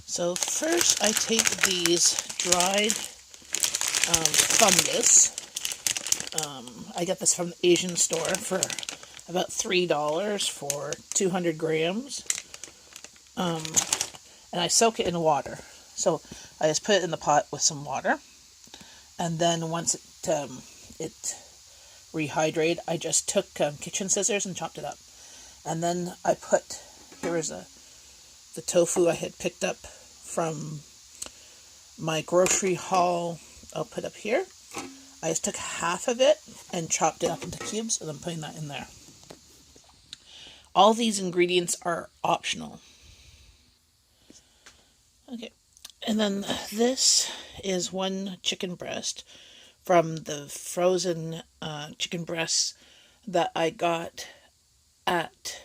So first I take these dried fungus. I got this from the Asian store for about $3 for 200 grams. And I soak it in water. So I just put it in the pot with some water. And then once it rehydrated, I just took kitchen scissors and chopped it up. And then I put, here is the tofu I had picked up from my grocery haul. I'll put up here. I just took half of it and chopped it up into cubes, and I'm putting that in there. All these ingredients are optional. Okay, and then this is one chicken breast from the frozen chicken breasts that I got at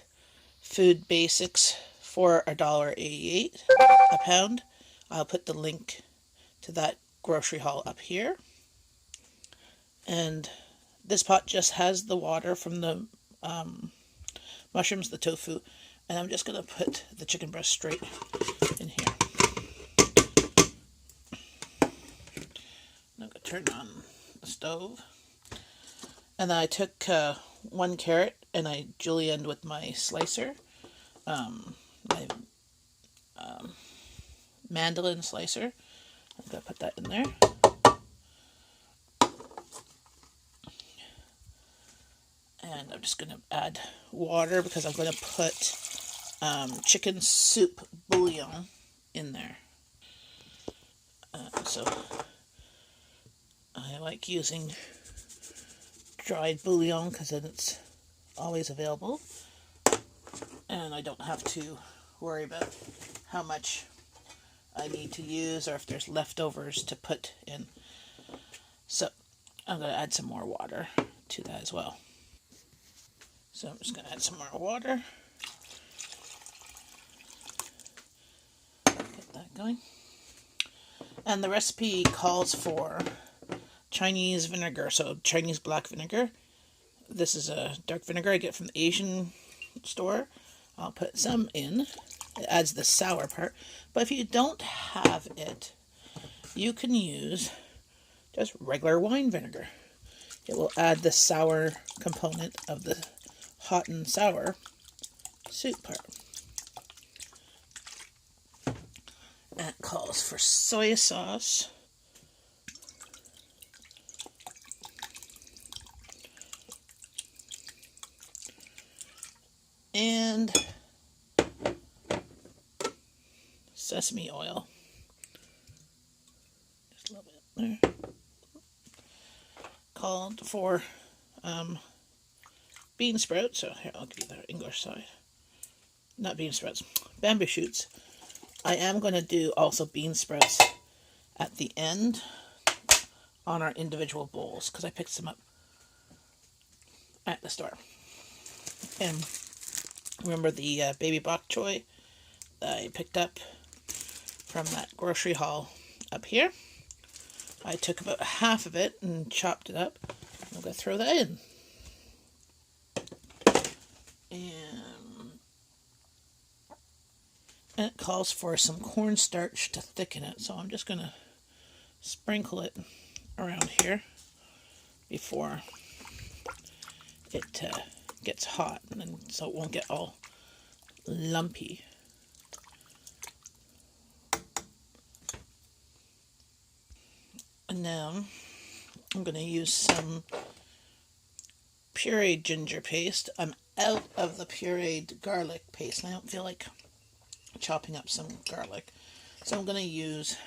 Food Basics for $1.88 a pound. I'll put the link to that grocery haul up here. And this pot just has the water from the mushrooms, the tofu, and I'm just going to put the chicken breast straight in here. I'm going to turn on the stove. And then I took one carrot and I julienned with my slicer, my mandolin slicer. I'm going to put that in there. And I'm just going to add water because I'm going to put chicken soup bouillon in there. So I like using dried bouillon because then it's always available. And I don't have to worry about how much I need to use or if there's leftovers to put in. So I'm going to add some more water to that as well. So I'm just going to add some more water. Get that going. And the recipe calls for Chinese vinegar, so Chinese black vinegar. This is a dark vinegar I get from the Asian store. I'll put some in. It adds the sour part. But if you don't have it, you can use just regular wine vinegar. It will add the sour component of the hot and sour soup part. And it calls for soy sauce. And sesame oil. Just a little bit there. Called for bean sprouts. So here, I'll give you the English side. Not bean sprouts, bamboo shoots. I am going to do also bean sprouts at the end on our individual bowls because I picked some up at the store. And remember the baby bok choy that I picked up from that grocery haul up here? I took about half of it and chopped it up. I'm going to throw that in. And it calls for some cornstarch to thicken it, so I'm just going to sprinkle it around here before it gets hot, and so it won't get all lumpy. And now I'm going to use some pureed ginger paste. I'm out of the pureed garlic paste, and I don't feel like chopping up some garlic. So I'm going to use,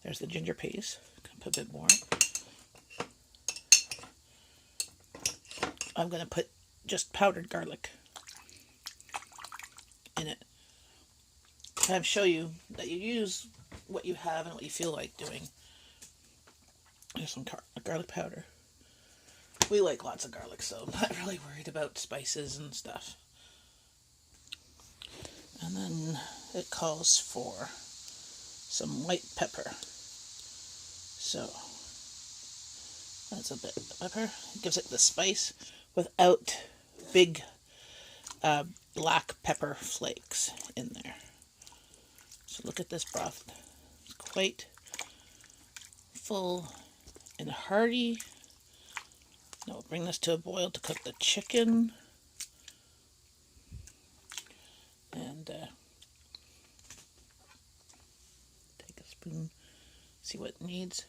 there's the ginger paste. Put a bit more. I'm going to put just powdered garlic in it. I'll show you that you use what you have and what you feel like doing. There's some garlic powder. We like lots of garlic, so I'm not really worried about spices and stuff. And then it calls for some white pepper. So that's a bit of pepper. It gives it the spice without big black pepper flakes in there. So look at this broth. It's quite full and hearty. Now we'll bring this to a boil to cook the chicken. And take a spoon, see what it needs.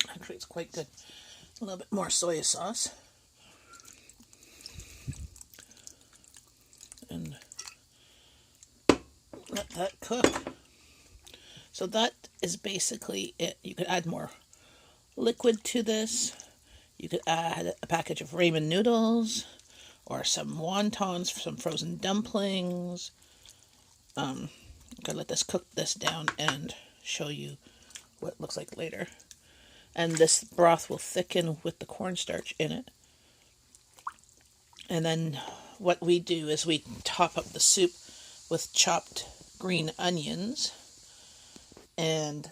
Actually, it's quite good. A little bit more soy sauce. And let that cook. So that is basically it. You could add more liquid to this. You could add a package of ramen noodles or some wontons for some frozen dumplings. I'm going to let this cook this down and show you what it looks like later. And this broth will thicken with the cornstarch in it. And then what we do is we top up the soup with chopped green onions and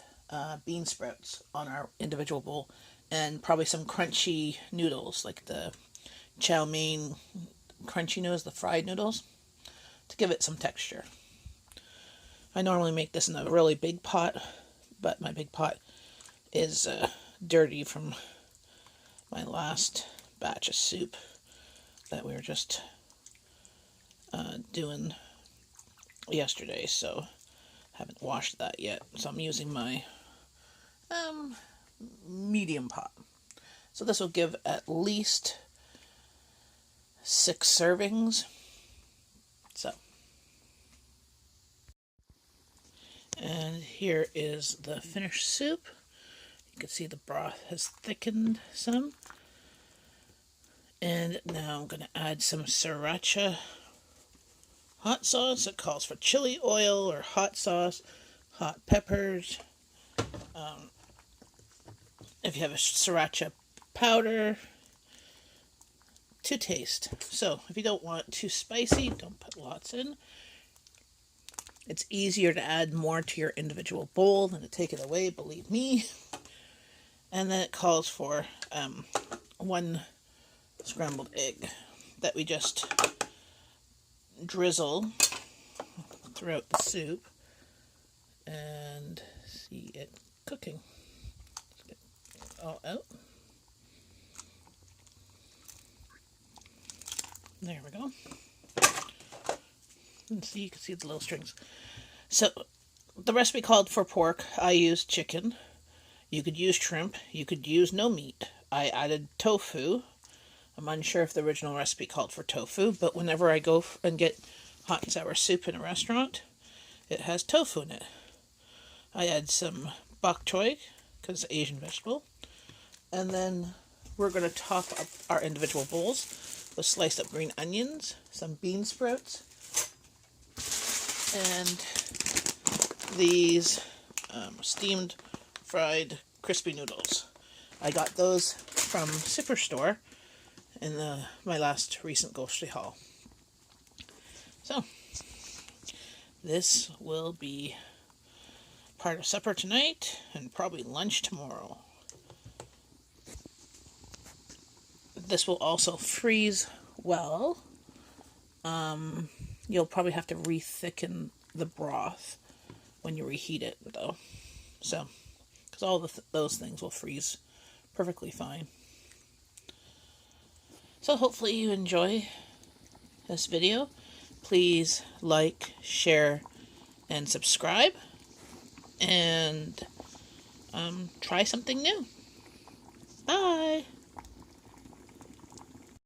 bean sprouts on our individual bowl, and probably some crunchy noodles, like the chow mein crunchy noodles, the fried noodles, to give it some texture. I normally make this in a really big pot, but my big pot is dirty from my last batch of soup that we were just doing yesterday, so haven't washed that yet. So I'm using my medium pot. So this will give at least 6 servings. So, and here is the finished soup. You can see the broth has thickened some. And now I'm going to add some sriracha hot sauce. It calls for chili oil or hot sauce, hot peppers. If you have a sriracha powder, to taste. So if you don't want too spicy, don't put lots in. It's easier to add more to your individual bowl than to take it away, believe me. And then it calls for 1 scrambled egg that we just drizzle throughout the soup and see it cooking. Let's get it all out. There we go. And see, you can see the little strings. So the recipe called for pork. I used chicken. You could use shrimp. You could use no meat. I added tofu. I'm unsure if the original recipe called for tofu, but whenever I go and get hot and sour soup in a restaurant, it has tofu in it. I add some bok choy, because it's an Asian vegetable. And then we're going to top up our individual bowls with sliced up green onions, some bean sprouts, and these steamed fried crispy noodles. I got those from Superstore in my last recent grocery haul. So this will be part of supper tonight and probably lunch tomorrow. This will also freeze well. You'll probably have to re-thicken the broth when you reheat it, though. So, because all those things will freeze perfectly fine. So hopefully you enjoy this video. Please like, share, and subscribe. And try something new. Bye!